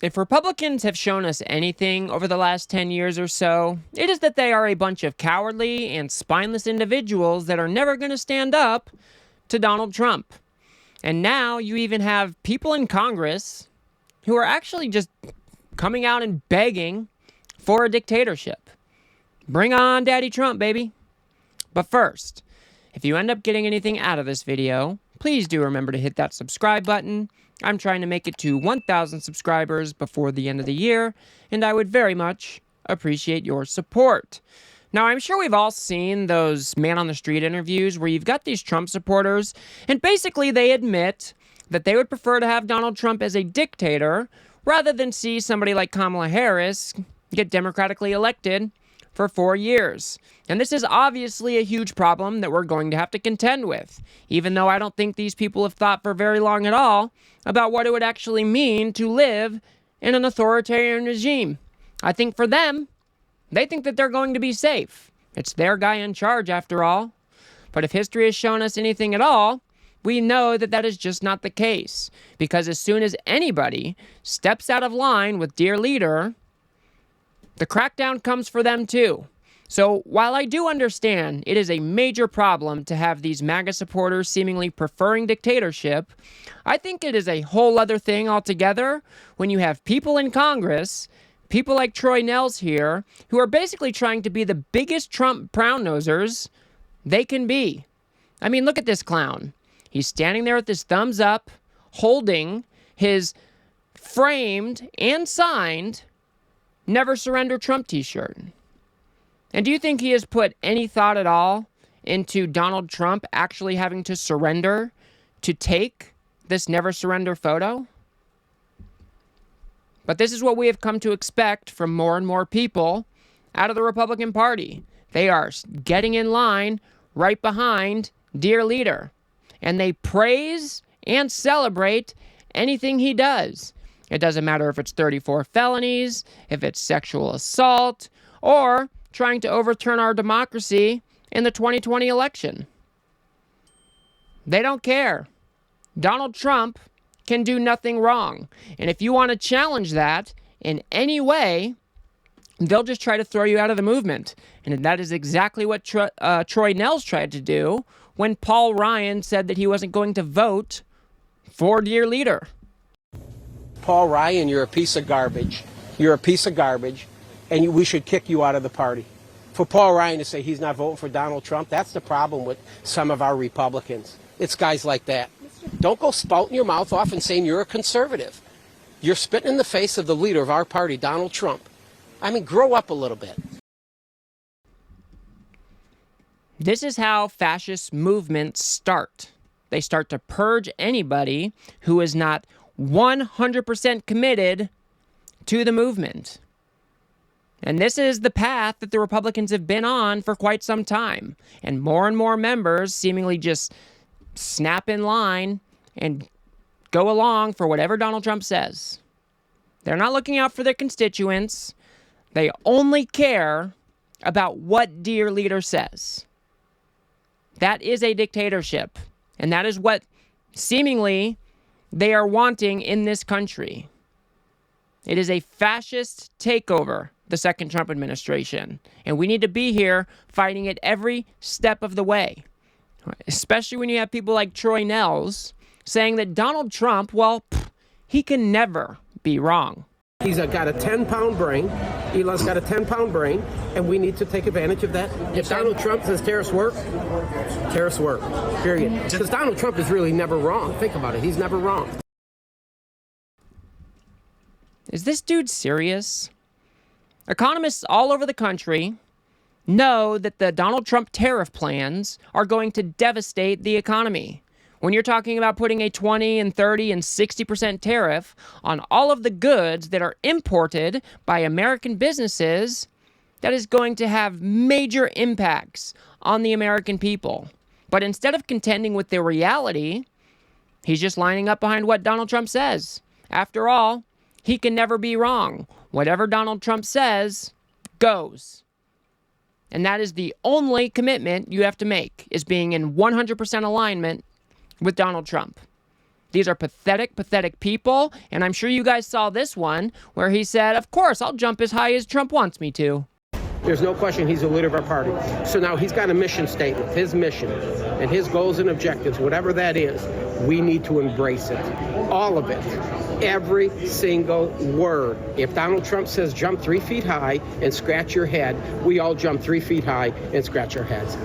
If Republicans have shown us anything over the last 10 years or so, it is that they are a bunch of cowardly and spineless individuals that are never going to stand up to Donald Trump. And now you even have people in Congress who are actually just coming out and begging for a dictatorship. Bring on Daddy Trump, baby. But first, if you end up getting anything out of this video, please do remember to hit that subscribe button. I'm trying to make it to 1,000 subscribers before the end of the year, and I would very much appreciate your support. Now, I'm sure we've all seen those man-on-the-street interviews where you've got these Trump supporters, and basically they admit that they would prefer to have Donald Trump as a dictator rather than see somebody like Kamala Harris get democratically elected for 4 years. And this is obviously a huge problem that we're going to have to contend with, even though I don't think these people have thought for very long at all about what it would actually mean to live in an authoritarian regime. I think for them, they think that they're going to be safe. It's their guy in charge, after all. But if history has shown us anything at all, we know that that is just not the case. Because as soon as anybody steps out of line with dear leader, the crackdown comes for them too. So while I do understand it is a major problem to have these MAGA supporters seemingly preferring dictatorship, I think it is a whole other thing altogether when you have people in Congress, people like Troy Nehls here, who are basically trying to be the biggest Trump brown-nosers they can be. I mean, look at this clown. He's standing there with his thumbs up, holding his framed and signed Never Surrender Trump t-shirt. And do you think he has put any thought at all into Donald Trump actually having to surrender to take this Never Surrender photo? But this is what we have come to expect from more and more people out of the Republican Party. They are getting in line right behind dear leader. And they praise and celebrate anything he does. It doesn't matter if it's 34 felonies, if it's sexual assault, or trying to overturn our democracy in the 2020 election. They don't care. Donald Trump can do nothing wrong. And if you want to challenge that in any way, they'll just try to throw you out of the movement. And that is exactly what Troy Nehls tried to do when Paul Ryan said that he wasn't going to vote for dear leader. Paul Ryan, you're a piece of garbage. You're a piece of garbage, and we should kick you out of the party. For Paul Ryan to say he's not voting for Donald Trump, that's the problem with some of our Republicans. It's guys like that. Don't go spouting your mouth off and saying you're a conservative. You're spitting in the face of the leader of our party, Donald Trump. I mean, grow up a little bit. This is how fascist movements start. They start to purge anybody who is not 100% committed to the movement. And this is the path that the Republicans have been on for quite some time. And more members seemingly just snap in line and go along for whatever Donald Trump says. They're not looking out for their constituents. They only care about what dear leader says. That is a dictatorship. And that is what seemingly they are wanting in this country. It is a fascist takeover, the second Trump administration. And we need to be here fighting it every step of the way. Especially when you have people like Troy Nehls saying that Donald Trump, well, he can never be wrong. He's got a 10-pound brain. Elon's got a 10-pound brain, and we need to take advantage of that. If Donald Trump says terrorists work, period. Because Donald Trump is really never wrong. Think about it. He's never wrong. Is this dude serious? Economists all over the country know that the Donald Trump tariff plans are going to devastate the economy. When you're talking about putting a 20 and 30 and 60% tariff on all of the goods that are imported by American businesses, that is going to have major impacts on the American people. But instead of contending with the reality, he's just lining up behind what Donald Trump says. After all, he can never be wrong. Whatever Donald Trump says goes. And that is the only commitment you have to make, is being in 100% alignment with Donald Trump. These are pathetic, pathetic people, and I'm sure you guys saw this one where he said, of course, I'll jump as high as Trump wants me to. There's no question he's the leader of our party. So now he's got a mission statement, his mission, and his goals and objectives, whatever that is, we need to embrace it. All of it. Every single word. If Donald Trump says jump 3 feet high and scratch your head, we all jump 3 feet high and scratch our heads.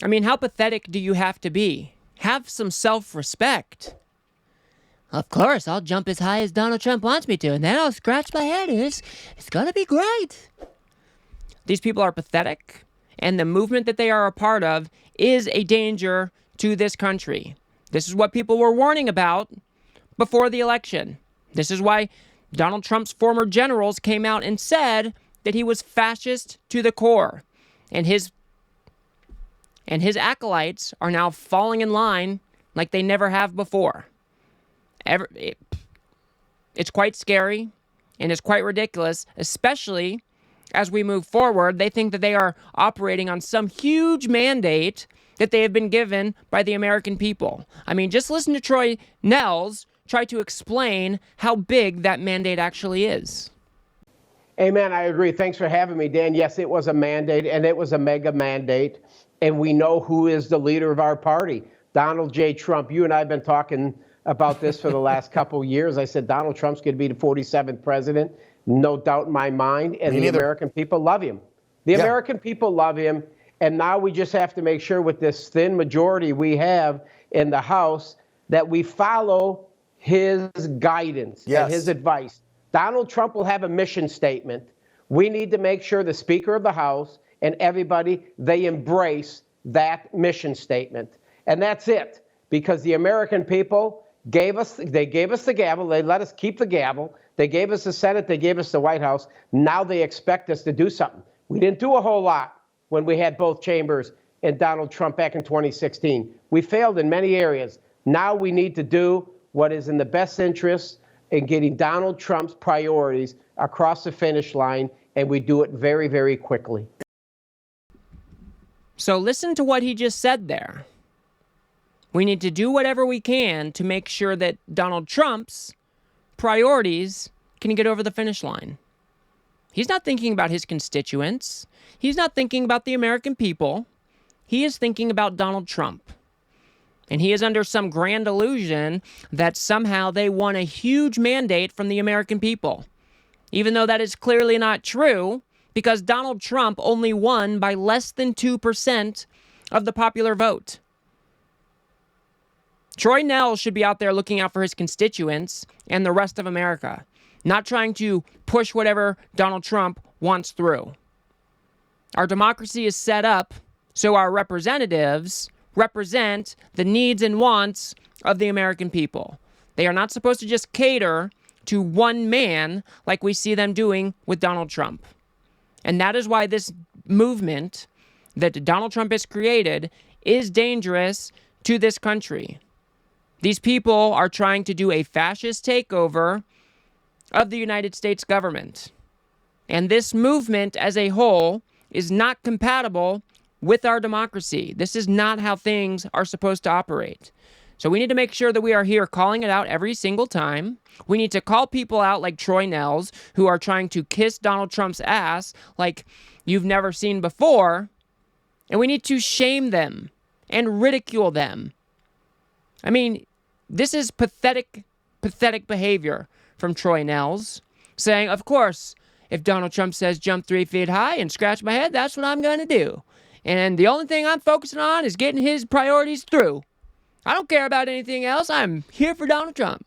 I mean, how pathetic do you have to be? Have some self-respect. Of course, I'll jump as high as Donald Trump wants me to, and then I'll scratch my head. It's gonna be great. These people are pathetic, and the movement that they are a part of is a danger to this country. This is what people were warning about before the election. This is why Donald Trump's former generals came out and said that he was fascist to the core, and his acolytes are now falling in line like they never have before. It's quite scary, and it's quite ridiculous, especially as we move forward. They think that they are operating on some huge mandate that they have been given by the American people. I mean, just listen to Troy Nehls try to explain how big that mandate actually is. Amen. I agree. Thanks for having me, Dan. Yes, it was a mandate, and it was a mega mandate. And we know who is the leader of our party, Donald J. Trump. You and I have been talking about this for the last couple years. I said Donald Trump's going to be the 47th president, no doubt in my mind, and the American people love him. The American people love him, and now we just have to make sure with this thin majority we have in the House that we follow his guidance and his advice. Donald Trump will have a mission statement. We need to make sure the Speaker of the House and everybody, they embrace that mission statement. And that's it, because the American people gave us the gavel. They let us keep the gavel. They gave us the Senate. They gave us the White House. Now they expect us to do something. We didn't do a whole lot when we had both chambers and Donald Trump back in 2016. We failed in many areas. Now we need to do what is in the best interest in getting Donald Trump's priorities across the finish line, and we do it very, very quickly. So listen to what he just said there. We need to do whatever we can to make sure that Donald Trump's priorities can get over the finish line. He's not thinking about his constituents. He's not thinking about the American people. He is thinking about Donald Trump. And he is under some grand illusion that somehow they won a huge mandate from the American people, even though that is clearly not true, because Donald Trump only won by less than 2% of the popular vote. Troy Nehls should be out there looking out for his constituents and the rest of America, not trying to push whatever Donald Trump wants through. Our democracy is set up so our representatives represent the needs and wants of the American people. They are not supposed to just cater to one man like we see them doing with Donald Trump. And that is why this movement that Donald Trump has created is dangerous to this country. These people are trying to do a fascist takeover of the United States government. And this movement as a whole is not compatible with our democracy. This is not how things are supposed to operate. So we need to make sure that we are here calling it out every single time. We need to call people out like Troy Nehls, who are trying to kiss Donald Trump's ass like you've never seen before. And we need to shame them and ridicule them. I mean, this is pathetic, pathetic behavior from Troy Nehls, saying, of course, if Donald Trump says jump 3 feet high and scratch my head, that's what I'm going to do. And the only thing I'm focusing on is getting his priorities through. I don't care about anything else. I'm here for Donald Trump.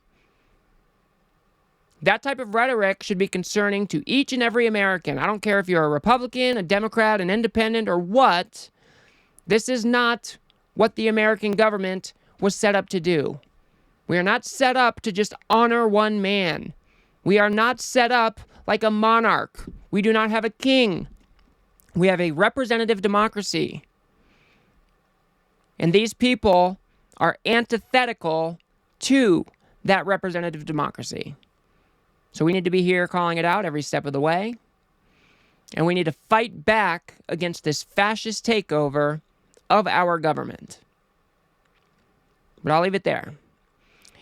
That type of rhetoric should be concerning to each and every American. I don't care if you're a Republican, a Democrat, an independent, or what. This is not what the American government was set up to do. We are not set up to just honor one man. We are not set up like a monarch. We do not have a king. We have a representative democracy. And these people are antithetical to that representative democracy. So we need to be here calling it out every step of the way. And we need to fight back against this fascist takeover of our government. But I'll leave it there.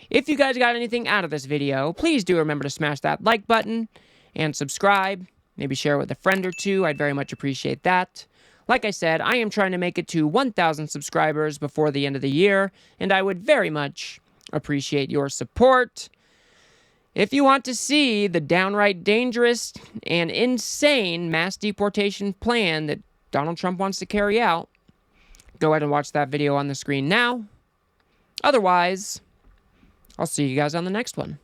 If you guys got anything out of this video, please do remember to smash that like button and subscribe. Maybe share it with a friend or two. I'd very much appreciate that. Like I said, I am trying to make it to 1,000 subscribers before the end of the year, and I would very much appreciate your support. If you want to see the downright dangerous and insane mass deportation plan that Donald Trump wants to carry out, go ahead and watch that video on the screen now. Otherwise, I'll see you guys on the next one.